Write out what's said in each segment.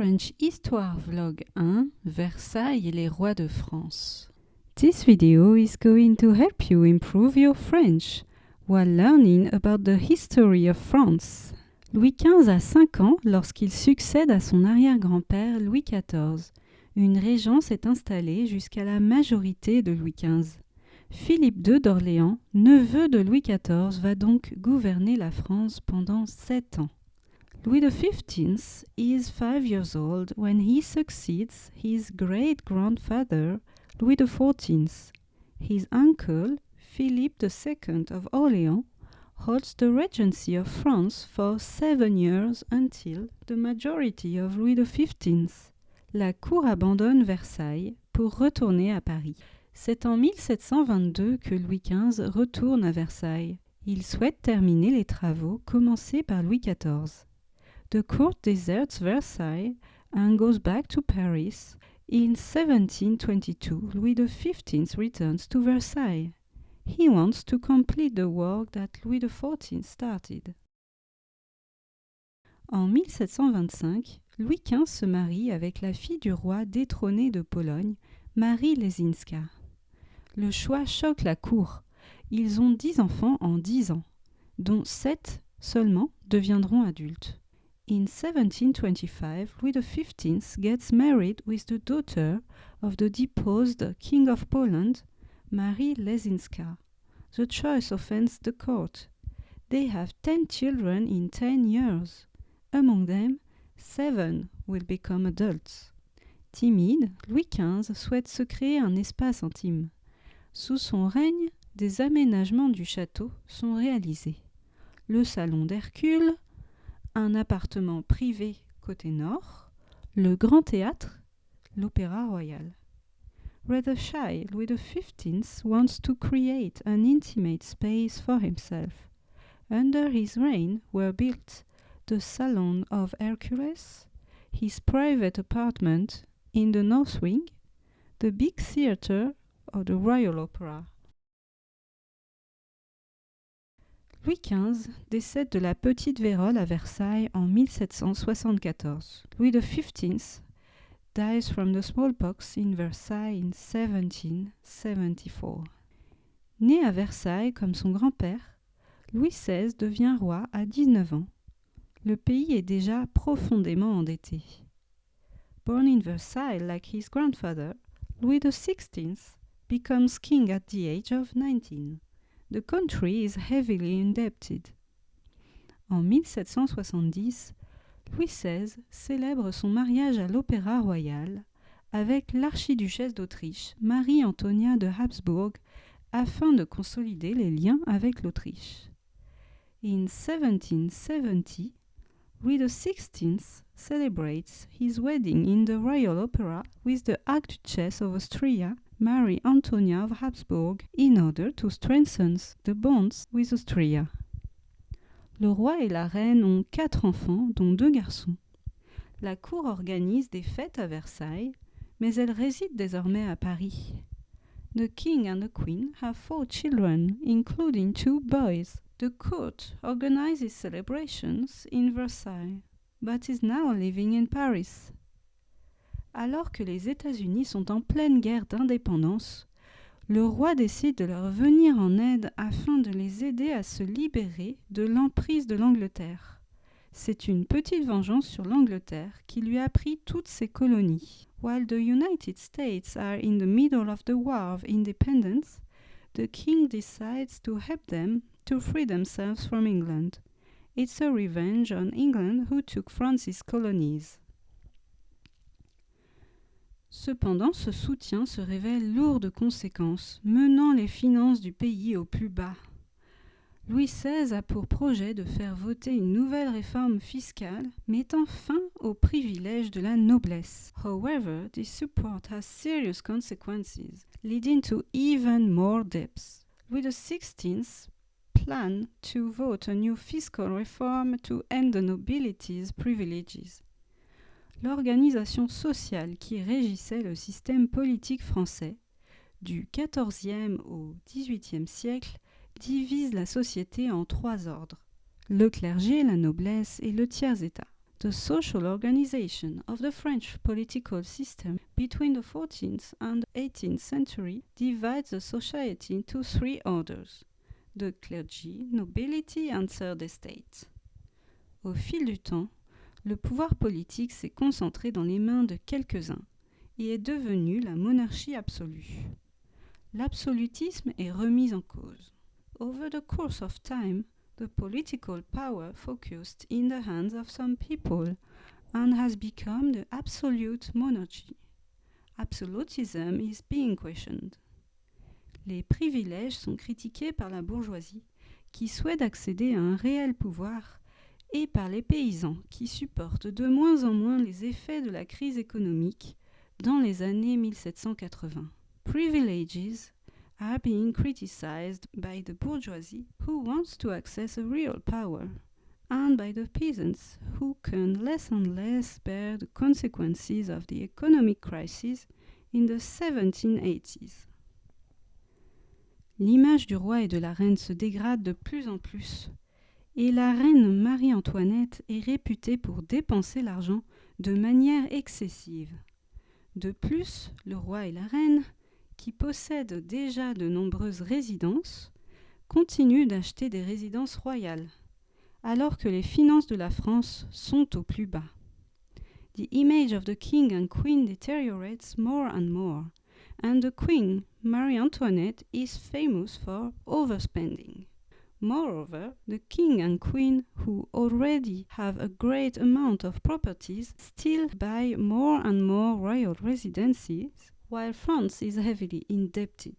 French Histoire Vlog 1, Versailles et les rois de France. This video is going to help you improve your French while learning about the history of France. Louis XV a 5 ans lorsqu'il succède à son arrière-grand-père Louis XIV. Une régence est installée jusqu'à la majorité de Louis XV. Philippe II d'Orléans, neveu de Louis XIV, va donc gouverner la France pendant 7 ans. Louis XV is 5 years old when he succeeds his great-grandfather, Louis XIV. His uncle, Philippe II of Orléans, holds the regency of France for 7 years until the majority of Louis XV. La cour abandonne Versailles pour retourner à Paris. C'est en 1722 que Louis XV retourne à Versailles. Il souhaite terminer les travaux commencés par Louis XIV. The court deserts Versailles and goes back to Paris. In 1722, Louis XV returns to Versailles. He wants to complete the work that Louis XIV started. En 1725, Louis XV se marie avec la fille du roi détrôné de Pologne, Marie Lesinska. Le choix choque la cour. Ils ont 10 enfants en 10 ans, dont 7 seulement deviendront adultes. In 1725, Louis XV gets married with the daughter of the deposed King of Poland, Marie Lesinska. The choice offends the court. They have 10 children in 10 years. Among them, 7 will become adults. Timide, Louis XV souhaite se créer un espace intime. Sous son règne, des aménagements du château sont réalisés. Le salon d'Hercule, un appartement privé côté nord, le grand théâtre, l'Opéra Royal. Rather shy, Louis XV wants to create an intimate space for himself. Under his reign were built the Salon of Hercules, his private apartment in the North Wing, the big theatre of the Royal Opera. Louis XV décède de la petite vérole à Versailles en 1774. Louis XV dies from the smallpox in Versailles in 1774. Né à Versailles comme son grand-père, Louis XVI devient roi à 19 ans. Le pays est déjà profondément endetté. Born in Versailles like his grandfather, Louis XVI becomes king at the age of 19. The country is heavily indebted. En 1770, Louis XVI célèbre son mariage à l'Opéra Royal avec l'archiduchesse d'Autriche, Marie-Antonia de Habsbourg, afin de consolider les liens avec l'Autriche. In 1770, Louis XVI celebrates his wedding in the Royal Opera with the Archduchess of Austria, Marie Antonia of Habsburg, in order to strengthen the bonds with Austria. Le roi et la reine ont 4 enfants, dont 2 garçons. La cour organise des fêtes à Versailles, mais elle réside désormais à Paris. The king and the queen have 4 children, including 2 boys. The court organizes celebrations in Versailles, but is now living in Paris. Alors que les États-Unis sont en pleine guerre d'indépendance, le roi décide de leur venir en aide afin de les aider à se libérer de l'emprise de l'Angleterre. C'est une petite vengeance sur l'Angleterre qui lui a pris toutes ses colonies. While the United States are in the middle of the War of Independence, the king decides to help them to free themselves from England. It's a revenge on England who took France's colonies. Cependant, ce soutien se révèle lourd de conséquences, menant les finances du pays au plus bas. Louis XVI a pour projet de faire voter une nouvelle réforme fiscale, mettant fin aux privilèges de la noblesse. However, this support has serious consequences, leading to even more debts. Louis XVI planned to vote a new fiscal reform to end the nobility's privileges. L'organisation sociale qui régissait le système politique français, du XIVe au XVIIIe siècle, divise la société en 3 ordres, le clergé, la noblesse et le tiers-état. The social organization of the French political system between the 14th and 18th century divides the society into three orders: the clergy, nobility and third estate. Au fil du temps, le pouvoir politique s'est concentré dans les mains de quelques-uns et est devenu la monarchie absolue. L'absolutisme est remis en cause. Over the course of time, the political power focused in the hands of some people and has become the absolute monarchy. Absolutism is being questioned. Les privilèges sont critiqués par la bourgeoisie qui souhaite accéder à un réel pouvoir et par les paysans qui supportent de moins en moins les effets de la crise économique dans les années 1780. Privileges are being criticized by the bourgeoisie who wants to access a real power and by the peasants who can less and less bear the consequences of the economic crisis in the 1780s. L'image du roi et de la reine se dégrade de plus en plus et la reine Marie-Antoinette est réputée pour dépenser l'argent de manière excessive. De plus, le roi et la reine, qui possèdent déjà de nombreuses résidences, continuent d'acheter des résidences royales, alors que les finances de la France sont au plus bas. The image of the king and queen deteriorates more and more, and the queen, Marie Antoinette, is famous for overspending. Moreover, the king and queen, who already have a great amount of properties, still buy more and more royal residences, while France is heavily indebted.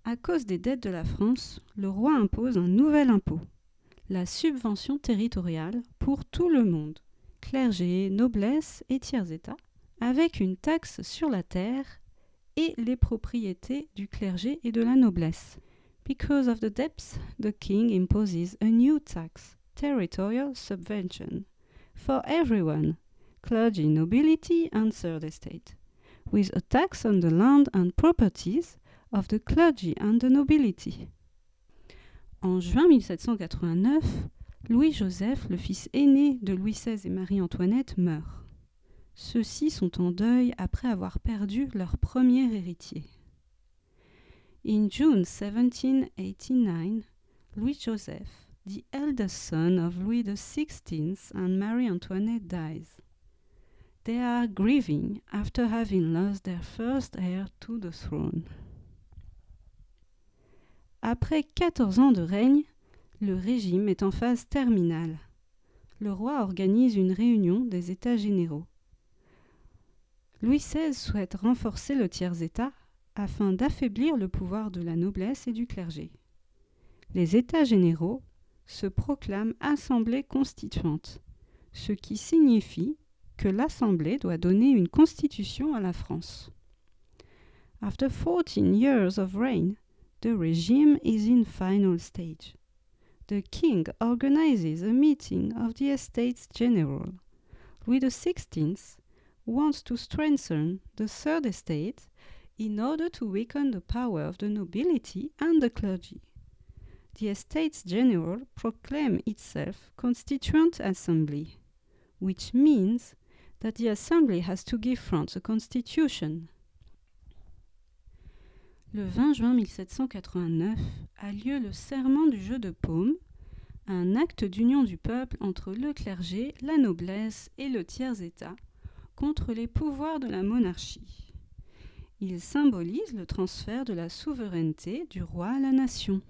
À cause des dettes de la France, le roi impose un nouvel impôt, la subvention territoriale pour tout le monde, clergé, noblesse et tiers-état, avec une taxe sur la terre et les propriétés du clergé et de la noblesse. Because of the debts, the king imposes a new tax, territorial subvention, for everyone, clergy, nobility and third estate, with a tax on the land and properties of the clergy and the nobility. En juin 1789, Louis-Joseph, le fils aîné de Louis XVI et Marie-Antoinette, meurt. Ceux-ci sont en deuil après avoir perdu leur premier héritier. In June 1789, Louis-Joseph, the eldest son of Louis XVI and Marie Antoinette, dies. They are grieving after having lost their first heir to the throne. Après 14 ans de règne, le régime est en phase terminale. Le roi organise une réunion des États généraux. Louis XVI souhaite renforcer le tiers-État afin d'affaiblir le pouvoir de la noblesse et du clergé. Les États généraux se proclament Assemblée constituante, ce qui signifie que l'Assemblée doit donner une constitution à la France. After 14 years of reign, the regime is in final stage. The king organizes a meeting of the Estates General. Louis XVI wants to strengthen the third estate in order to weaken the power of the nobility and the clergy. The Estates General proclaim itself Constituent Assembly, which means that the Assembly has to give France a constitution. Le 20 juin 1789 a lieu le serment du jeu de paume, un acte d'union du peuple entre le clergé, la noblesse et le tiers-État contre les pouvoirs de la monarchie. Il symbolise le transfert de la souveraineté du roi à la nation.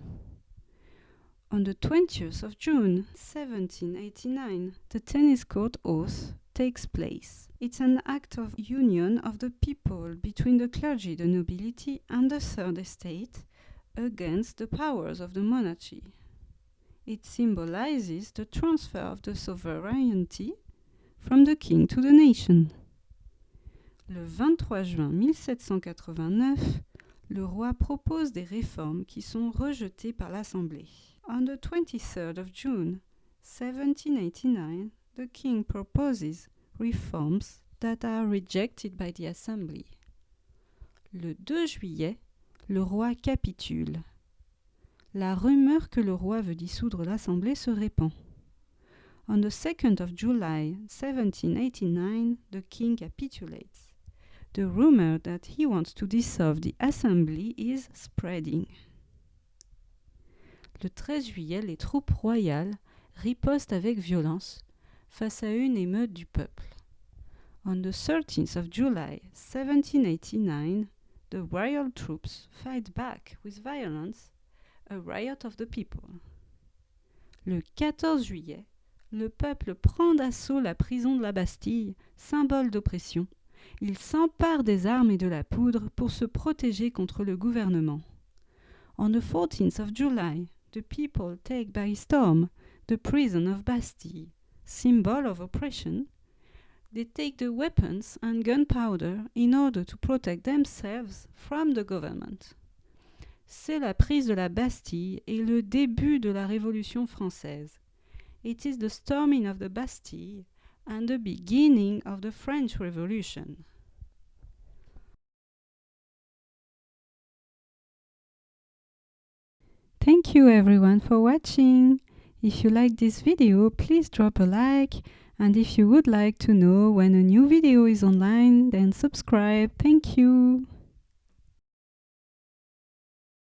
On the 20th of June 1789, the tennis court oath takes place. It's an act of union of the people between the clergy, the nobility and the third estate against the powers of the monarchy. It symbolizes the transfer of the sovereignty from the king to the nation. Le 23 juin 1789, le roi propose des réformes qui sont rejetées par l'Assemblée. On the 23rd of June 1789, the king proposes reforms that are rejected by the Assembly. Le 2 juillet, le roi capitule. La rumeur que le roi veut dissoudre l'Assemblée se répand. On the 2nd of July 1789, the king capitulates. The rumor that he wants to dissolve the assembly is spreading. Le 13 juillet, les troupes royales ripostent avec violence face à une émeute du peuple. On the 13th of July 1789, the royal troops fight back with violence a riot of the people. Le 14 juillet, le peuple prend d'assaut la prison de la Bastille, symbole d'oppression. Il s'empare des armes et de la poudre pour se protéger contre le gouvernement. On the 14th of July, the people take by storm the prison of Bastille, symbol of oppression. They take the weapons and gunpowder in order to protect themselves from the government. C'est la prise de la Bastille et le début de la Révolution française. It is the storming of the Bastille and the beginning of the French Revolution. Thank you everyone for watching. If you like this video, please drop a like, and if you would like to know when a new video is online, then subscribe. Thank you.